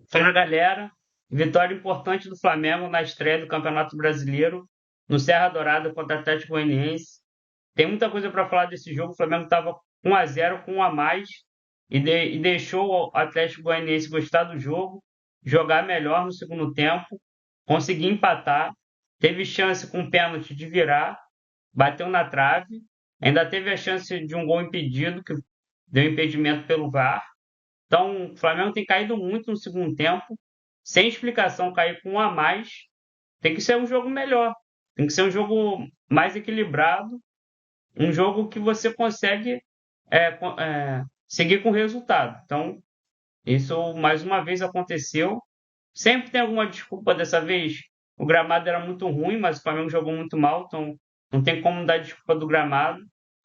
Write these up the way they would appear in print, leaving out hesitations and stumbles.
Fala, galera. Vitória importante do Flamengo na estreia do Campeonato Brasileiro no Serra Dourada contra o Atlético Goianiense. Tem muita coisa para falar desse jogo. O Flamengo estava 1-0 com um a mais e deixou o Atlético Goianiense gostar do jogo, jogar melhor no segundo tempo, conseguir empatar. Teve chance com pênalti de virar, bateu na trave. Ainda teve a chance de um gol impedido, que deu impedimento pelo VAR. Então, o Flamengo tem caído muito no segundo tempo, sem explicação, cair com um a mais. Tem que ser um jogo melhor, tem que ser um jogo mais equilibrado, um jogo que você consegue seguir com o resultado. Então, isso mais uma vez aconteceu. Sempre tem alguma desculpa. Dessa vez o gramado era muito ruim, mas o Flamengo jogou muito mal, então não tem como dar desculpa do gramado.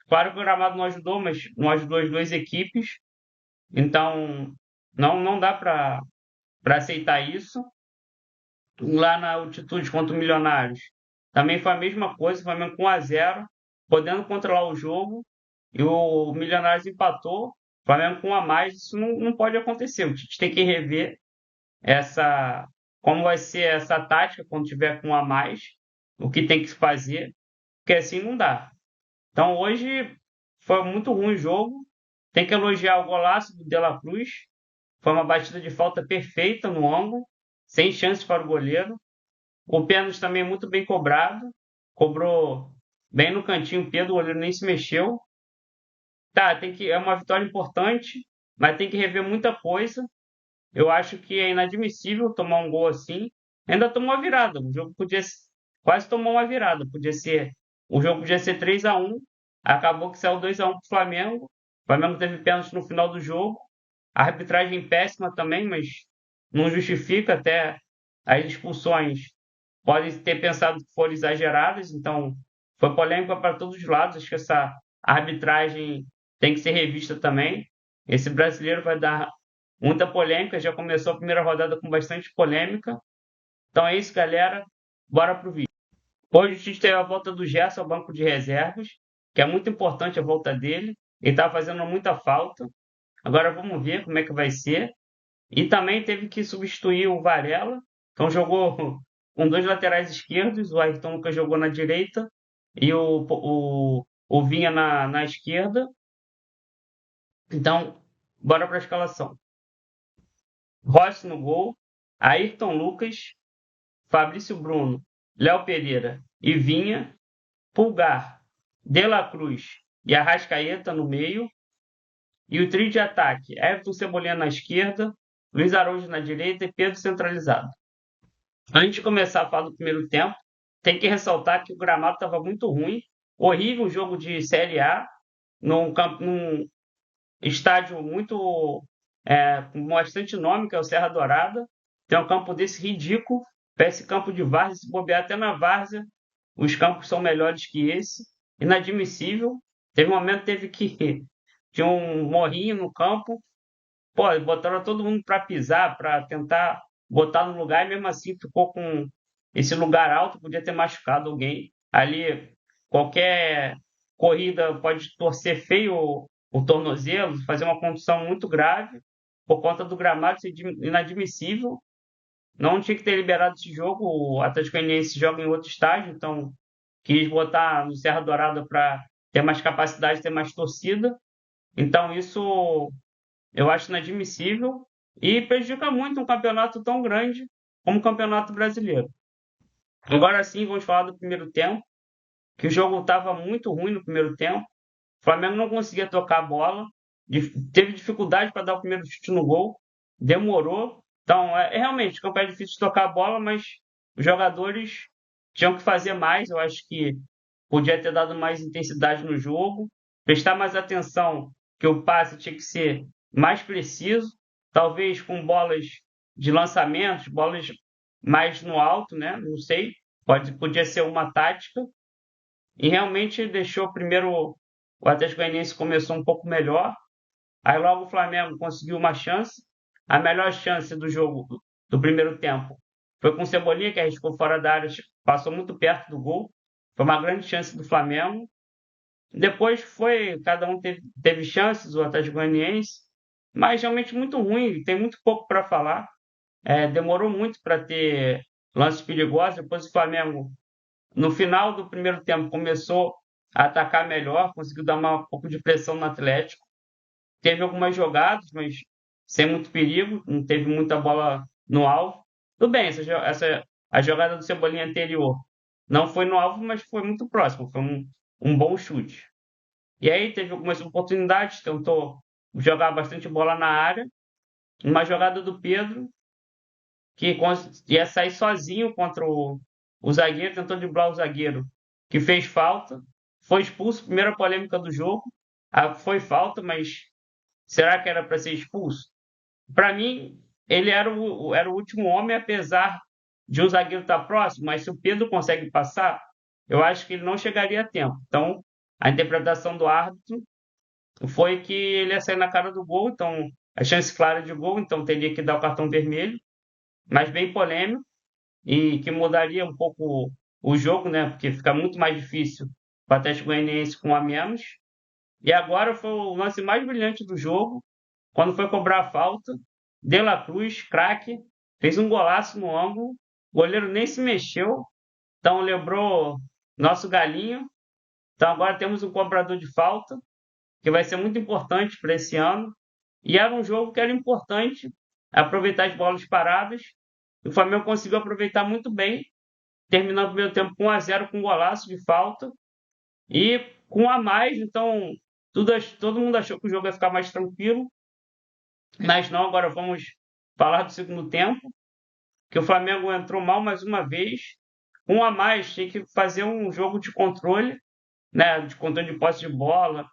Claro que o gramado não ajudou, mas não ajudou as duas equipes. Então, não dá para aceitar isso. Lá na altitude contra o Milionários, também foi a mesma coisa, o Flamengo com 1-0, podendo controlar o jogo, e o Milionários empatou, o Flamengo com um a mais. Isso não pode acontecer. O Tite tem que rever essa, como vai ser essa tática quando tiver com um a mais, o que tem que fazer, porque assim não dá. Então hoje foi muito ruim o jogo. Tem que elogiar o golaço do De La Cruz. Foi uma batida de falta perfeita no ângulo, sem chances para o goleiro. O pênalti também muito bem cobrado. Cobrou bem no cantinho, Pedro, o goleiro nem se mexeu. Tá, é uma vitória importante, mas tem que rever muita coisa. Eu acho que é inadmissível tomar um gol assim. Ainda tomou uma virada. O jogo quase tomou uma virada. O jogo podia ser 3-1. Acabou que saiu 2-1 para o Flamengo. O Flamengo teve pênalti no final do jogo. A arbitragem péssima também, mas não justifica. Até as expulsões podem ter pensado que foram exageradas, então foi polêmica para todos os lados. Acho que essa arbitragem tem que ser revista também. Esse brasileiro vai dar muita polêmica, já começou a primeira rodada com bastante polêmica. Então é isso, galera. Bora pro vídeo. Hoje a gente teve a volta do Gerson ao banco de reservas, que é muito importante a volta dele. Ele estava fazendo muita falta. Agora vamos ver como é que vai ser. E também teve que substituir o Varela. Então jogou com dois laterais esquerdos. O Ayrton Lucas jogou na direita e o Vinha na esquerda. Então, bora para a escalação. Rossi no gol, Ayrton Lucas, Fabrício Bruno, Léo Pereira e Vinha, Pulgar, De La Cruz e Arrascaeta no meio, e o trio de ataque: Everton Cebolinha na esquerda, Luiz Araújo na direita e Pedro centralizado. Antes de começar a falar do primeiro tempo, tem que ressaltar que o gramado estava muito ruim, horrível jogo de Série A, num estádio muito com bastante nome, que é o Serra Dourada. Tem um campo desse ridículo, parece campo de várzea. Se bobear até na várzea, os campos são melhores que esse. Inadmissível. Teve um momento teve que tinha um morrinho no campo. Pô, botaram todo mundo para pisar, para tentar botar no lugar, e mesmo assim ficou com esse lugar alto, podia ter machucado alguém. Ali, qualquer corrida pode torcer feio o tornozelo, fazer uma contusão muito grave, por conta do gramado ser inadmissível. Não tinha que ter liberado esse jogo. O Atlético Goianiense joga em outro estádio, então quis botar no Serra Dourada para ter mais capacidade, ter mais torcida. Então isso eu acho inadmissível e prejudica muito um campeonato tão grande como o Campeonato Brasileiro. Agora sim, vamos falar do primeiro tempo, que o jogo estava muito ruim no primeiro tempo. O Flamengo não conseguia tocar a bola, teve dificuldade para dar o primeiro chute no gol, demorou. Então, realmente, o campo é difícil de tocar a bola, mas os jogadores tinham que fazer mais. Eu acho que podia ter dado mais intensidade no jogo, prestar mais atenção, que o passe tinha que ser mais preciso, talvez com bolas de lançamento, bolas mais no alto, né? Não sei, podia ser uma tática. E realmente deixou primeiro o Atlético Goianiense começou um pouco melhor, aí logo o Flamengo conseguiu uma chance. A melhor chance do jogo do primeiro tempo foi com o Cebolinha, que arriscou fora da área, passou muito perto do gol. Foi uma grande chance do Flamengo. Depois cada um teve chances, o Atlético Goianiense, mas realmente muito ruim, tem muito pouco para falar. demorou muito para ter lances perigosos. Depois o Flamengo, no final do primeiro tempo, começou a atacar melhor, conseguiu dar um pouco de pressão no Atlético. Teve algumas jogadas, mas sem muito perigo, não teve muita bola no alvo. Tudo bem, a jogada do Cebolinha anterior não foi no alvo, mas foi muito próximo, foi um bom chute. E aí teve algumas oportunidades, tentou jogar bastante bola na área. Uma jogada do Pedro, que ia sair sozinho contra o zagueiro, tentou driblar o zagueiro, que fez falta, foi expulso, primeira polêmica do jogo. Foi falta, mas será que era para ser expulso? Para mim, ele era o último homem, apesar de um zagueiro estar próximo, mas se o Pedro consegue passar, eu acho que ele não chegaria a tempo. Então, a interpretação do árbitro foi que ele ia sair na cara do gol, então a chance clara de gol, então teria que dar o cartão vermelho, mas bem polêmico e que mudaria um pouco o jogo, né? Porque fica muito mais difícil o Atlético Goianiense com um a menos. E agora foi o lance mais brilhante do jogo, quando foi cobrar a falta, De La Cruz, craque, fez um golaço no ângulo, o goleiro nem se mexeu, então lembrou nosso galinho. Então agora temos um cobrador de falta, que vai ser muito importante para esse ano. E era um jogo que era importante aproveitar as bolas paradas. O Flamengo conseguiu aproveitar muito bem, terminando o primeiro tempo com 1 a 0 com um golaço de falta e com um a mais. Então, todo mundo achou que o jogo ia ficar mais tranquilo, mas não. Agora vamos falar do segundo tempo, que o Flamengo entrou mal mais uma vez. Um a mais, tinha que fazer um jogo de controle, né, de controle de posse de bola,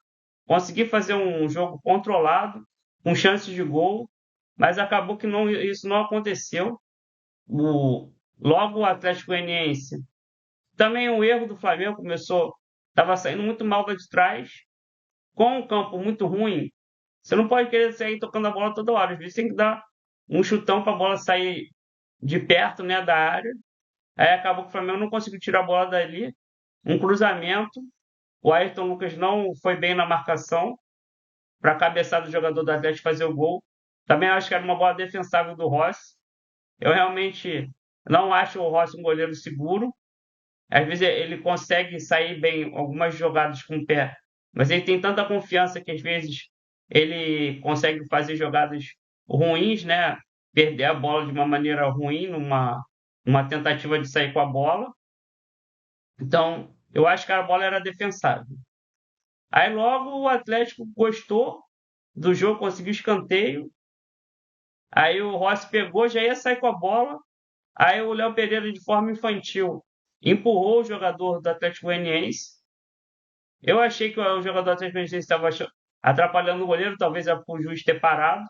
conseguir fazer um jogo controlado, com chances de gol, mas acabou que isso não aconteceu. Logo o Atlético Goianiense, também um erro do Flamengo, estava saindo muito mal da de trás, com um campo muito ruim, você não pode querer sair tocando a bola toda hora, às vezes tem que dar um chutão para a bola sair de perto, né, da área. Aí acabou que o Flamengo não conseguiu tirar a bola dali, um cruzamento, o Ayrton Lucas não foi bem na marcação, para a cabeçada do jogador do Atlético fazer o gol. Também acho que era uma bola defensável do Rossi. Eu realmente não acho o Rossi um goleiro seguro. Às vezes ele consegue sair bem algumas jogadas com o pé, mas ele tem tanta confiança que às vezes ele consegue fazer jogadas ruins, né? Perder a bola de uma maneira ruim, numa tentativa de sair com a bola. Então, eu acho que a bola era defensável. Aí logo o Atlético gostou do jogo, conseguiu escanteio. Aí o Rossi pegou, já ia sair com a bola. Aí o Léo Pereira, de forma infantil, empurrou o jogador do Atlético Goianiense. Eu achei que o jogador do Atlético Goianiense estava atrapalhando o goleiro, talvez era para o juiz ter parado.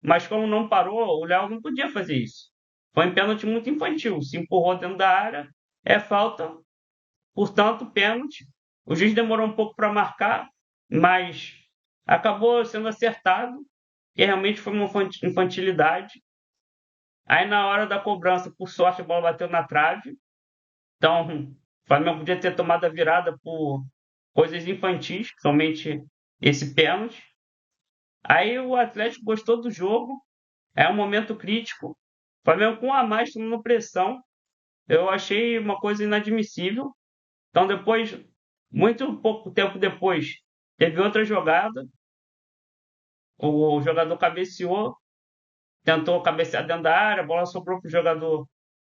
Mas como não parou, o Léo não podia fazer isso. Foi um pênalti muito infantil. Se empurrou dentro da área, é falta, portanto, pênalti. O juiz demorou um pouco para marcar, mas acabou sendo acertado, que realmente foi uma infantilidade. Aí na hora da cobrança, por sorte, a bola bateu na trave. Então, o Flamengo podia ter tomado a virada por coisas infantis, somente esse pênalti. Aí o Atlético gostou do jogo, é um momento crítico. O Flamengo com um a mais tomando pressão, eu achei uma coisa inadmissível. Então depois, muito pouco tempo depois, teve outra jogada. O jogador cabeceou, tentou cabecear dentro da área, a bola sobrou para o jogador.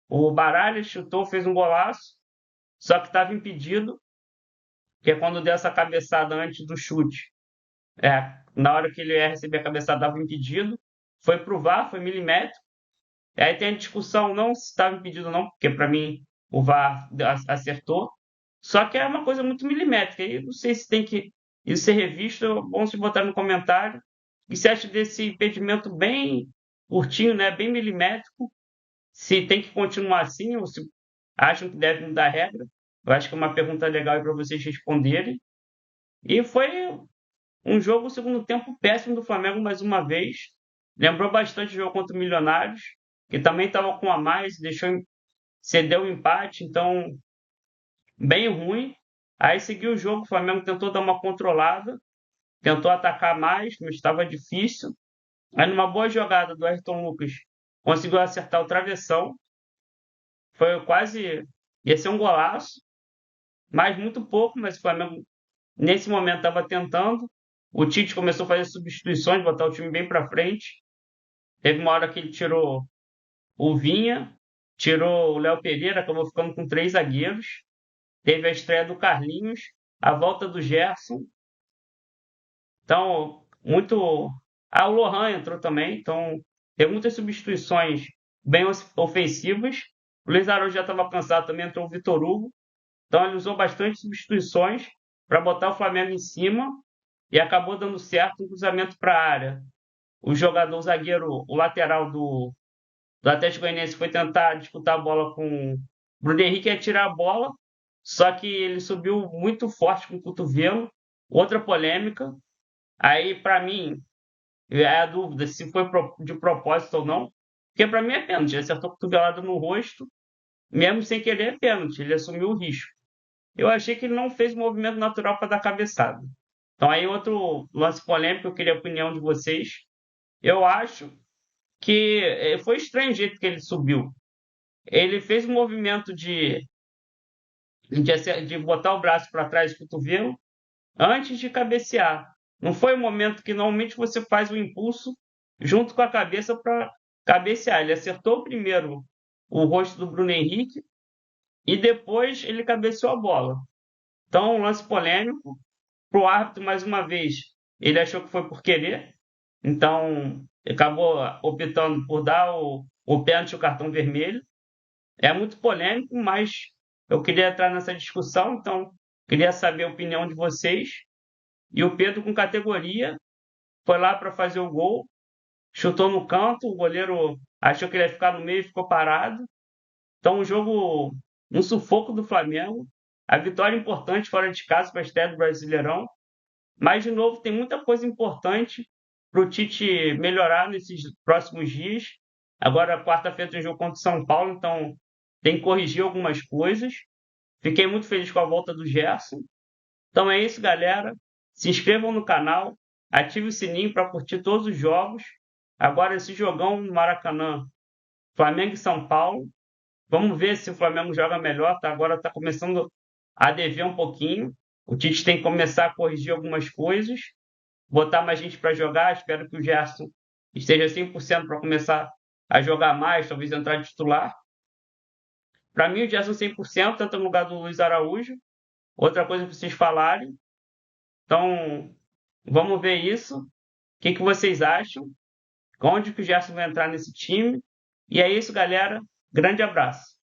O Baralhas chutou, fez um golaço, só que estava impedido, que é quando deu essa cabeçada antes do chute. Na hora que ele ia receber a cabeçada, estava impedido. Foi pro VAR, foi milimétrico. E aí tem a discussão não se estava impedido ou não, porque para mim o VAR acertou. Só que é uma coisa muito milimétrica. E não sei se tem que isso ser revisto. Bom se botar no comentário. E se acha desse impedimento bem curtinho, né? Bem milimétrico? Se tem que continuar assim ou se acham que deve mudar a regra? Eu acho que é uma pergunta legal para vocês responderem. E foi um jogo, o segundo tempo, péssimo do Flamengo mais uma vez. Lembrou bastante o jogo contra o Milionários, que também estava com a mais, cedeu o empate, então bem ruim. Aí seguiu o jogo, o Flamengo tentou dar uma controlada, tentou atacar mais, mas estava difícil. Aí numa boa jogada do Ayrton Lucas, conseguiu acertar o travessão. Foi quase. Ia ser um golaço, mas muito pouco. Mas o Flamengo, nesse momento, estava tentando. O Tite começou a fazer substituições, botar o time bem para frente. Teve uma hora que ele tirou o Vinha, tirou o Léo Pereira, acabou ficando com três zagueiros. Teve a estreia do Carlinhos, a volta do Gerson. Então, muito. Ah, o Lohan entrou também. Então, tem muitas substituições bem ofensivas. O Luiz Araújo já estava cansado também, entrou o Vitor Hugo. Então, ele usou bastante substituições para botar o Flamengo em cima e acabou dando certo um cruzamento para a área. O jogador, o zagueiro, o lateral do Atlético Goianiense foi tentar disputar a bola com o Bruno Henrique, ia tirar a bola, só que ele subiu muito forte com o cotovelo. Outra polêmica. Aí, para mim, é a dúvida se foi de propósito ou não, porque para mim é pênalti. Ele acertou a cotovelada no rosto, mesmo sem querer, é pênalti. Ele assumiu o risco. Eu achei que ele não fez o movimento natural para dar cabeçada. Então, aí, outro lance polêmico, eu queria a opinião de vocês. Eu acho que foi estranho o jeito que ele subiu. Ele fez um movimento de botar o braço para trás do cotovelo antes de cabecear. Não foi o momento que normalmente você faz o impulso junto com a cabeça para cabecear. Ele acertou primeiro o rosto do Bruno Henrique e depois ele cabeceou a bola. Então, um lance polêmico. Para o árbitro, mais uma vez, ele achou que foi por querer. Então, acabou optando por dar o pênalti e o cartão vermelho. É muito polêmico, mas eu queria entrar nessa discussão, então queria saber a opinião de vocês. E o Pedro, com categoria, foi lá para fazer o gol, chutou no canto, o goleiro achou que ele ia ficar no meio e ficou parado. Então, um jogo, um sufoco do Flamengo. A vitória importante fora de casa para a estreia do Brasileirão. Mas, de novo, tem muita coisa importante para o Tite melhorar nesses próximos dias. Agora, quarta-feira tem jogo contra o São Paulo, então tem que corrigir algumas coisas. Fiquei muito feliz com a volta do Gerson. Então é isso, galera. Se inscrevam no canal, ative o sininho para curtir todos os jogos. Agora, esse jogão no Maracanã, Flamengo e São Paulo. Vamos ver se o Flamengo joga melhor. Tá? Agora está começando a dever um pouquinho. O Tite tem que começar a corrigir algumas coisas, botar mais gente para jogar. Espero que o Gerson esteja 100% para começar a jogar mais, talvez entrar de titular. Para mim, o Gerson 100%, tanto no lugar do Luiz Araújo. Outra coisa para vocês falarem. Então, vamos ver isso. O que vocês acham? Onde que o Gerson vai entrar nesse time? E é isso, galera. Grande abraço.